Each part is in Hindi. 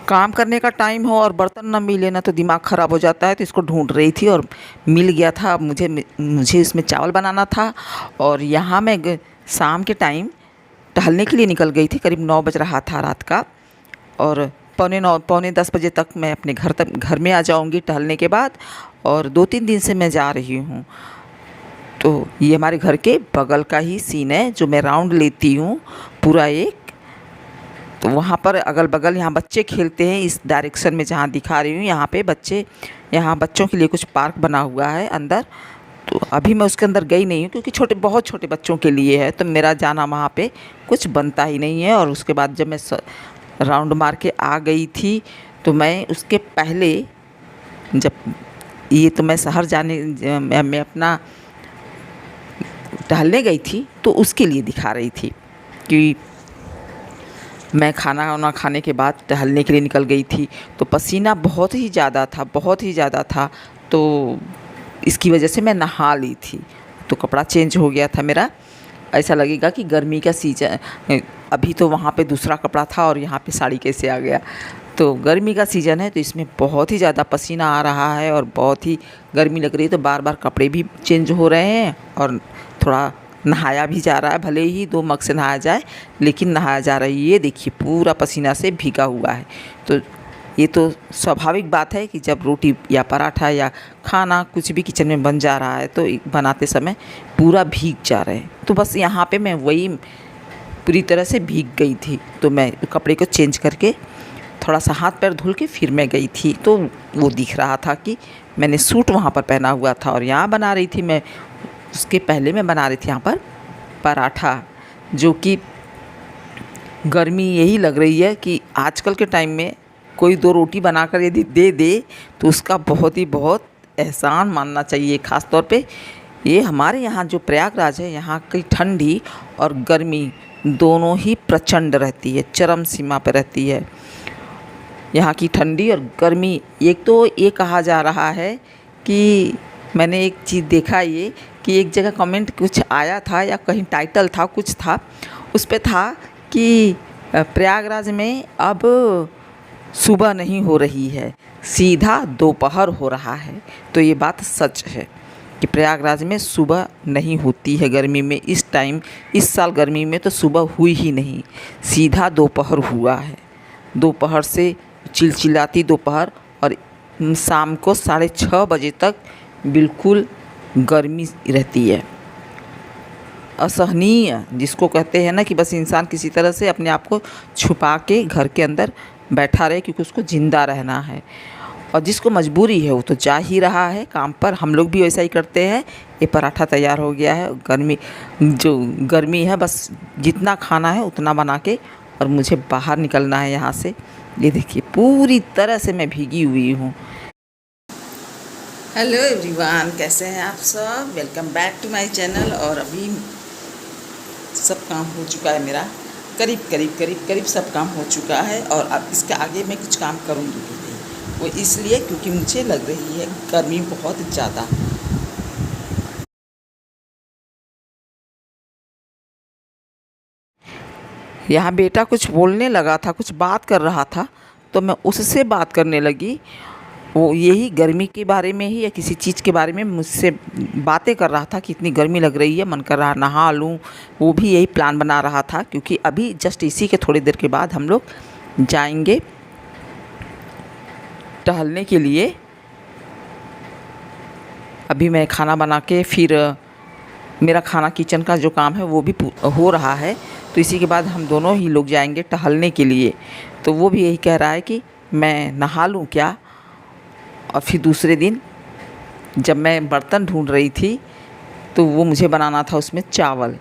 काम करने का टाइम हो और बर्तन ना मिले ना तो दिमाग ख़राब हो जाता है। तो इसको ढूंढ रही थी और मिल गया था। मुझे इसमें चावल बनाना था। और यहाँ मैं शाम के टाइम टहलने के लिए निकल गई थी। करीब 9 बज रहा था रात का। और पौने 10 बजे तक मैं अपने घर में आ जाऊँगी टहलने के बाद। और 2-3 दिन से मैं जा रही हूँ। तो ये हमारे घर के बगल का ही सीन है जो मैं राउंड लेती हूँ पूरा एक। तो वहाँ पर अगल बगल यहाँ बच्चे खेलते हैं। इस डायरेक्शन में जहाँ दिखा रही हूँ यहाँ पे यहाँ बच्चों के लिए कुछ पार्क बना हुआ है अंदर। तो अभी मैं उसके अंदर गई नहीं हूँ क्योंकि बहुत छोटे बच्चों के लिए है। तो मेरा जाना वहाँ पे कुछ बनता ही नहीं है। और उसके बाद जब मैं राउंड मार के आ गई थी तो मैं उसके पहले जब तो मैं शहर मैं अपना टहलने गई थी तो उसके लिए दिखा रही थी कि मैं खाना वाना खाने के बाद टहलने के लिए निकल गई थी। तो पसीना बहुत ही ज़्यादा था। तो इसकी वजह से मैं नहा ली थी। तो कपड़ा चेंज हो गया था मेरा। ऐसा लगेगा कि गर्मी का सीजन, अभी तो वहाँ पे दूसरा कपड़ा था और यहाँ पे साड़ी कैसे आ गया। तो गर्मी का सीज़न है तो इसमें बहुत ही ज़्यादा पसीना आ रहा है और बहुत ही गर्मी लग रही है। तो बार बार कपड़े भी चेंज हो रहे हैं और थोड़ा नहाया भी जा रहा है। भले ही 2 मग से नहाया जाए लेकिन नहाया जा रहा है। ये देखिए पूरा पसीना से भीगा हुआ है। तो ये तो स्वाभाविक बात है कि जब रोटी या पराठा या खाना कुछ भी किचन में बन जा रहा है तो बनाते समय पूरा भीग जा रहे हैं। तो बस यहाँ पे मैं वही पूरी तरह से भीग गई थी। तो मैं कपड़े को चेंज करके थोड़ा सा हाथ पैर धुल के फिर मैं गई थी। तो वो दिख रहा था कि मैंने सूट वहाँ पर पहना हुआ था। और यहाँ बना रही थी मैं, उसके पहले मैं बना रही थी यहाँ पर पराठा, जो कि गर्मी यही लग रही है कि आजकल के टाइम में कोई 2 रोटी बनाकर यदि दे दे तो उसका बहुत एहसान मानना चाहिए। ख़ास तौर पे ये हमारे यहाँ जो प्रयागराज है, यहाँ की ठंडी और गर्मी दोनों ही प्रचंड रहती है, चरम सीमा पर रहती है। यहाँ की ठंडी और गर्मी, एक तो ये कहा जा रहा है कि मैंने एक चीज़ देखा ये कि एक जगह कमेंट कुछ आया था या कहीं टाइटल था कुछ था, उस पे था कि प्रयागराज में अब सुबह नहीं हो रही है, सीधा दोपहर हो रहा है। तो ये बात सच है कि प्रयागराज में सुबह नहीं होती है गर्मी में। इस साल गर्मी में तो सुबह हुई ही नहीं, सीधा दोपहर हुआ है। दोपहर से चिलचिलाती दोपहर और शाम को 6:30 बजे तक बिल्कुल गर्मी रहती है, असहनीय, जिसको कहते हैं ना कि बस इंसान किसी तरह से अपने आप को छुपा के घर के अंदर बैठा रहे क्योंकि उसको ज़िंदा रहना है। और जिसको मजबूरी है वो तो जा ही रहा है काम पर। हम लोग भी वैसा ही करते हैं। ये पराठा तैयार हो गया है। गर्मी है, बस जितना खाना है उतना बना के और मुझे बाहर निकलना है यहाँ से। ये देखिए पूरी तरह से मैं भीगी हुई हूँ। हेलो एवरीवन, कैसे हैं आप सब? Welcome back to my channel. और अभी सब काम हो चुका है मेरा, करीब सब काम हो चुका है। और अब इसके आगे मैं कुछ काम करूँगी भी नहीं, वो इसलिए क्योंकि मुझे लग रही है गर्मी बहुत ज़्यादा। यहाँ बेटा कुछ बोलने लगा था, कुछ बात कर रहा था, तो मैं उससे बात करने लगी। वो यही गर्मी के बारे में ही या किसी चीज़ के बारे में मुझसे बातें कर रहा था कि इतनी गर्मी लग रही है, मन कर रहा नहा लूँ। वो भी यही प्लान बना रहा था क्योंकि अभी जस्ट इसी के थोड़ी देर के बाद हम लोग जाएंगे टहलने के लिए। अभी मैं खाना बना के फिर मेरा खाना किचन का जो काम है वो भी हो रहा है। तो इसी के बाद हम दोनों ही लोग जाएंगे टहलने के लिए। तो वो भी यही कह रहा है कि मैं नहा लूँ क्या। और फिर दूसरे दिन जब मैं बर्तन ढूंढ रही थी तो वो मुझे बनाना था उसमें चावल,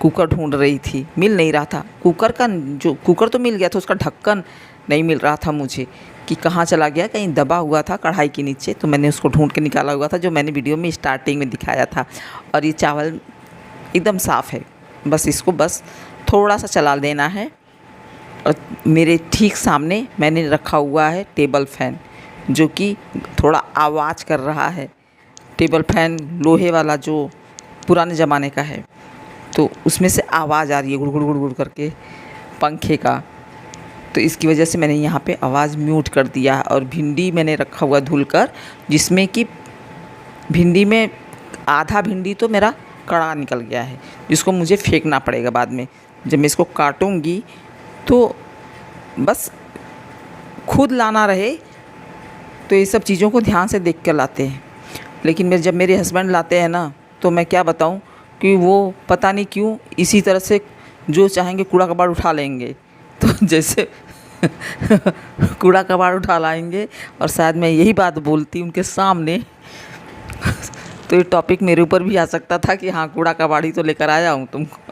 कुकर ढूंढ रही थी, मिल नहीं रहा था। कुकर तो मिल गया था, उसका ढक्कन नहीं मिल रहा था मुझे कि कहाँ चला गया, कहीं दबा हुआ था कढ़ाई के नीचे। तो मैंने उसको ढूंढ के निकाला हुआ था जो मैंने वीडियो में स्टार्टिंग में दिखाया था। और ये चावल एकदम साफ़ है, बस इसको थोड़ा सा चला देना है। और मेरे ठीक सामने मैंने रखा हुआ है टेबल फैन, जो कि थोड़ा आवाज़ कर रहा है। टेबल फैन लोहे वाला जो पुराने ज़माने का है, तो उसमें से आवाज़ आ रही है गुड़ गुड़ गुड़ गुड़ करके पंखे का। तो इसकी वजह से मैंने यहाँ पे आवाज़ म्यूट कर दिया है। और भिंडी मैंने रखा हुआ धुल कर, जिसमें कि भिंडी में आधा भिंडी तो मेरा कड़ा निकल गया है, जिसको मुझे फेंकना पड़ेगा बाद में। जब मैं इसको काटूँगी तो बस खुद लाना रहे तो ये सब चीज़ों को ध्यान से देख कर लाते हैं। लेकिन जब मेरे हस्बैंड लाते हैं ना, तो मैं क्या बताऊँ कि वो पता नहीं क्यों इसी तरह से जो चाहेंगे कूड़ा कबाड़ उठा लेंगे। तो जैसे कूड़ा कबाड़ उठा लाएंगे, और शायद मैं यही बात बोलती उनके सामने तो ये टॉपिक मेरे ऊपर भी आ सकता था कि हाँ, कूड़ा कबाड़ी तो लेकर आया हूँ तुमको।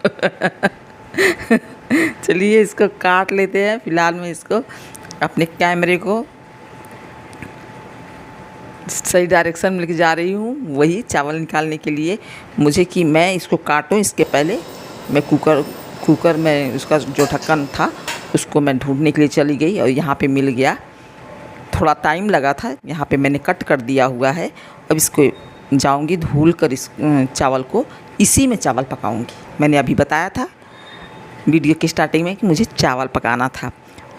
चलिए इसको काट लेते हैं। फ़िलहाल मैं इसको अपने कैमरे को सही डायरेक्शन में लेके जा रही हूँ, वही चावल निकालने के लिए मुझे कि मैं इसको काटूँ। इसके पहले मैं कुकर में उसका जो ढक्कन था उसको मैं ढूंढने के लिए चली गई, और यहाँ पे मिल गया। थोड़ा टाइम लगा था, यहाँ पे मैंने कट कर दिया हुआ है। अब इसको जाऊँगी धुल कर, इस चावल को इसी में चावल पकाऊँगी। मैंने अभी बताया था वीडियो के स्टार्टिंग में कि मुझे चावल पकाना था।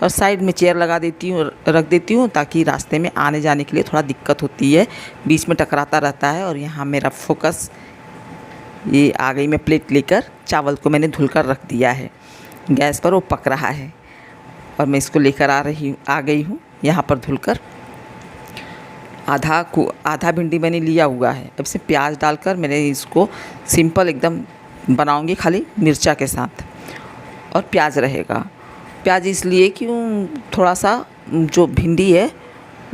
और साइड में चेयर लगा देती हूँ, रख देती हूँ, ताकि रास्ते में आने जाने के लिए थोड़ा दिक्कत होती है, बीच में टकराता रहता है। और यहाँ मेरा फोकस ये आ गई। मैं प्लेट लेकर चावल को मैंने धुल कर रख दिया है गैस पर, वो पक रहा है। और मैं इसको लेकर आ गई हूँ यहाँ पर धुलकर। आधा भिंडी मैंने लिया हुआ है। अब से प्याज डालकर मैंने इसको सिंपल एकदम बनाऊँगी, खाली मिर्चा के साथ। और प्याज रहेगा। प्याज इसलिए कि थोड़ा सा जो भिंडी है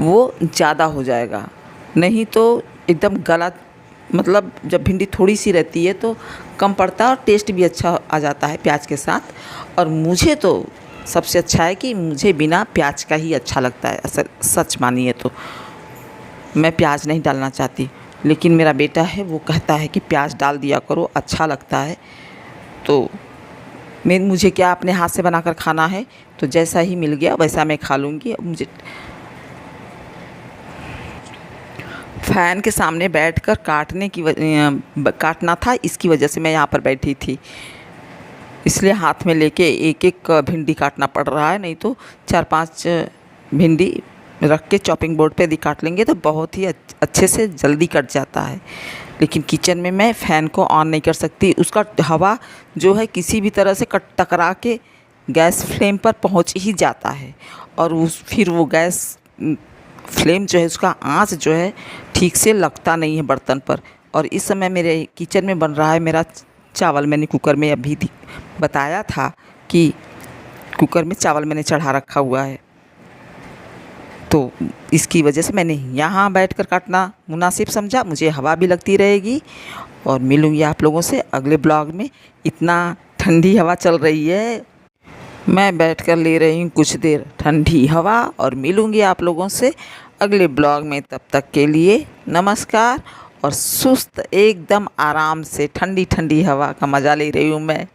वो ज़्यादा हो जाएगा, नहीं तो एकदम गला, मतलब जब भिंडी थोड़ी सी रहती है तो कम पड़ता है और टेस्ट भी अच्छा आ जाता है प्याज के साथ। और मुझे तो सबसे अच्छा है कि मुझे बिना प्याज का ही अच्छा लगता है। असल सच मानिए तो मैं प्याज नहीं डालना चाहती, लेकिन मेरा बेटा है वो कहता है कि प्याज डाल दिया करो, अच्छा लगता है। तो मुझे क्या अपने हाथ से बनाकर खाना है, तो जैसा ही मिल गया वैसा मैं खा लूँगी। अब मुझे फ़ैन के सामने बैठकर काटना था, इसकी वजह से मैं यहाँ पर बैठी थी, इसलिए हाथ में लेके एक एक भिंडी काटना पड़ रहा है। नहीं तो 4-5 भिंडी रख के चॉपिंग बोर्ड पे यदि काट लेंगे तो बहुत ही अच्छे से जल्दी कट जाता है। लेकिन किचन में मैं फ़ैन को ऑन नहीं कर सकती, उसका हवा जो है किसी भी तरह से टकरा के गैस फ्लेम पर पहुंच ही जाता है, और फिर वो गैस फ्लेम जो है, उसका आंच जो है ठीक से लगता नहीं है बर्तन पर। और इस समय मेरे किचन में बन रहा है मेरा चावल। मैंने कुकर में अभी बताया था कि कुकर में चावल मैंने चढ़ा रखा हुआ है, तो इसकी वजह से मैंने यहाँ बैठकर काटना मुनासिब समझा। मुझे हवा भी लगती रहेगी। और मिलूँगी आप लोगों से अगले ब्लॉग में। इतना ठंडी हवा चल रही है, मैं बैठकर ले रही हूँ कुछ देर ठंडी हवा, और मिलूँगी आप लोगों से अगले ब्लॉग में। तब तक के लिए नमस्कार। और सुस्त एकदम आराम से ठंडी ठंडी हवा का मज़ा ले रही हूँ मैं।